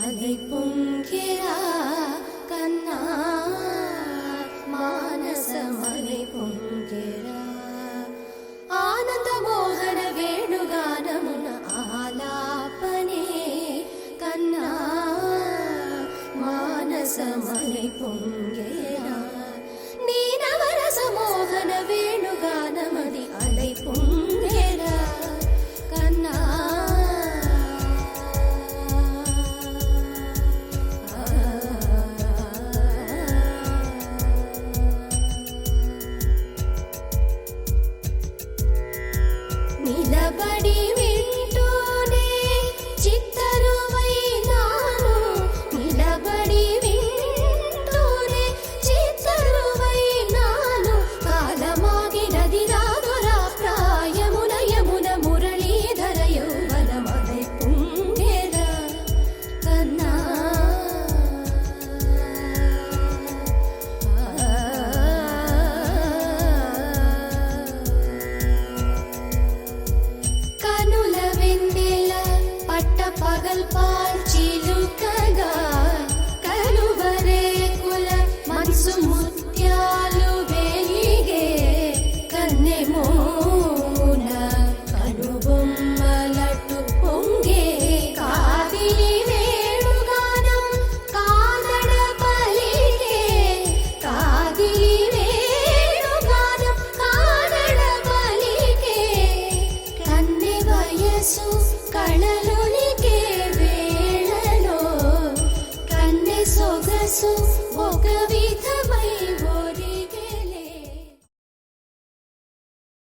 அலை பொங்கிறா கண்ணா మానసమలై పొంగెరా ఆనంద మోహన వేణుగానమున ఆలాపనే కన్నా మానసమలై పొంగెరా నీ నవరస మోహన వేణుగానమది అలై పొంగెరా కన్నా నిలబడి